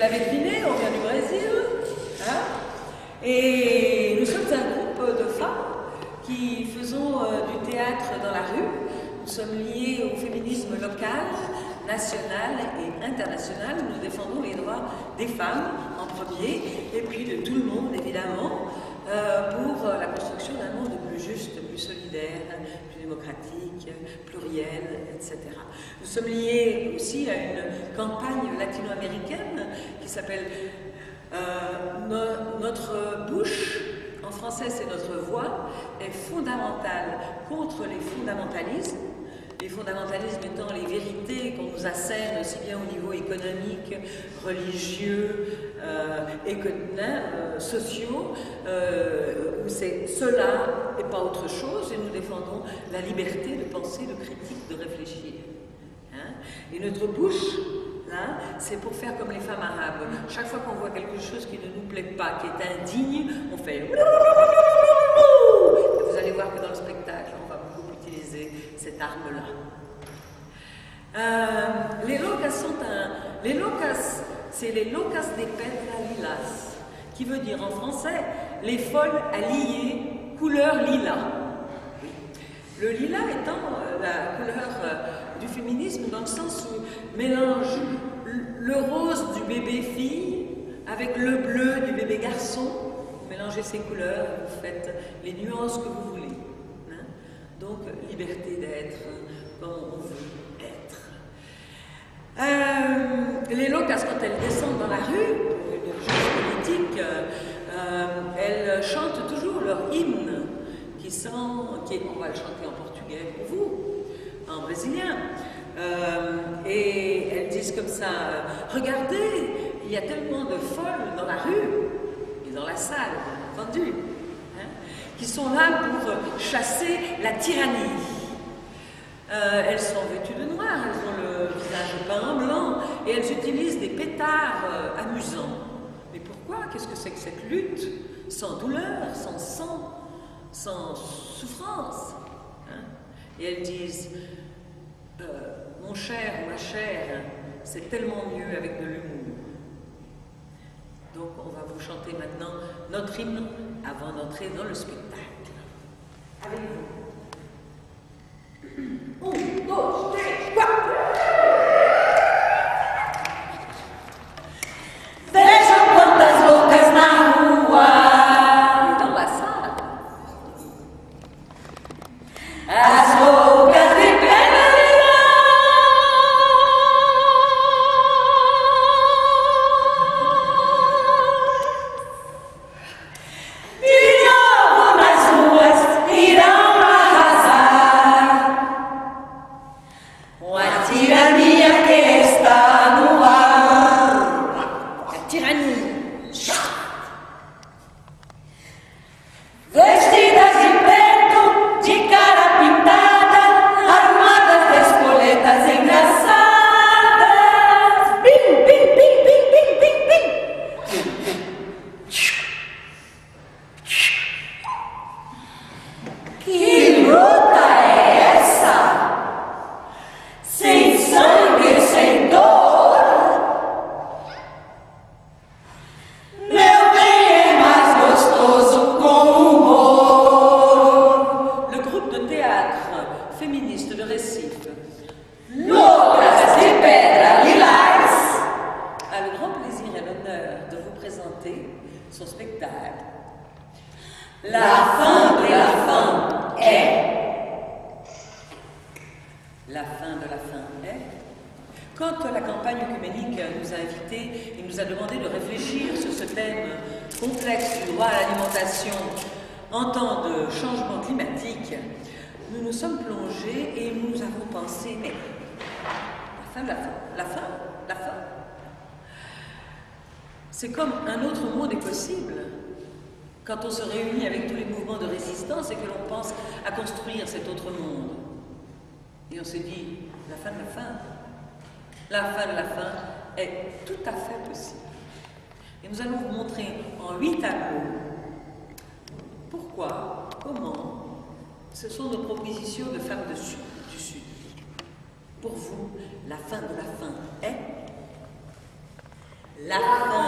l'avez deviné, on vient du Brésil. Hein? Et nous sommes un groupe de femmes qui faisons du théâtre dans la rue. Nous sommes liés au féminisme local, national et international. Nous défendons les droits des femmes en premier, et puis de tout le monde évidemment, pour la construction d'un monde plus juste, plus solidaire, plus démocratique, pluriel, etc. Nous sommes liés aussi à une campagne latino-américaine qui s'appelle Notre bouche, en français c'est Notre voix, est fondamentale contre les fondamentalismes. Les fondamentalismes étant les vérités qu'on nous assène aussi bien au niveau économique, religieux, sociaux, où c'est cela et pas autre chose, et nous défendons la liberté de penser, de critique, de réfléchir. Hein? Et notre bouche, là, c'est pour faire comme les femmes arabes. Chaque fois qu'on voit quelque chose qui ne nous plaît pas, qui est indigne, on fait... Vous allez voir que dans le spectacle, on va beaucoup utiliser cette arme-là. Les locas sont les locas, c'est les locas de pedra lilas, qui veut dire en français les folles à lier couleur lilas. Le lilas étant la couleur du féminisme dans le sens où mélange le rose du bébé fille avec le bleu du bébé garçon. Vous mélangez ces couleurs, vous faites les nuances que vous voulez. Hein? Donc, liberté d'être comme on veut être. Les locas, quand elles descendent dans la rue, les jeunes politiques, elles chantent toujours leur hymne, on va le chanter en portugais pour vous, en brésilien. Et elles disent comme ça, regardez, il y a tellement de folles dans la rue et dans la salle, bien entendu, hein, qui sont là pour chasser la tyrannie. Elles sont vêtues de noir, elles ont le visage peint en blanc et elles utilisent des pétards amusants. Mais pourquoi? Qu'est-ce que c'est que cette lutte sans douleur, sans sang, sans souffrance, hein? Et elles disent mon cher, ma chère, c'est tellement mieux avec de l'humour. Donc on va vous chanter maintenant notre hymne avant d'entrer dans le spectacle. Avec vous. 1, 2, 3, 4. Vejam quantas loucas na rua. Então lá sabe. As loucas de pedra de novo nas ruas irão arrasar. A tirania que está no ar. A tirania. Vestidas de preto, de cara pintada, armadas de espoletas engraçadas. Bim, bim, bim, bim, bim, bim, bim. Que luta é essa? Sem sangue, sem dor. Meu bem é mais gostoso com humor. Le groupe de théâtre féministe de Recife, Loucas de Pedra Lilás, a le grand plaisir et l'honneur de vous présenter son spectacle. La fin de la fin est. La fin de la fin est. Quand la campagne œcuménique nous a invités et nous a demandé de réfléchir sur ce thème complexe du droit à l'alimentation en temps de changement climatique, nous nous sommes plongés et nous avons pensé, mais la fin de la fin, la fin, la fin. C'est comme un autre monde est possible quand on se réunit avec tous les mouvements de résistance et que l'on pense à construire cet autre monde. Et on se dit, la fin de la fin. La fin de la fin est tout à fait possible. Et nous allons vous montrer en 8 tableaux pourquoi, comment, ce sont nos propositions de femmes du Sud. Pour vous, la fin de la fin est La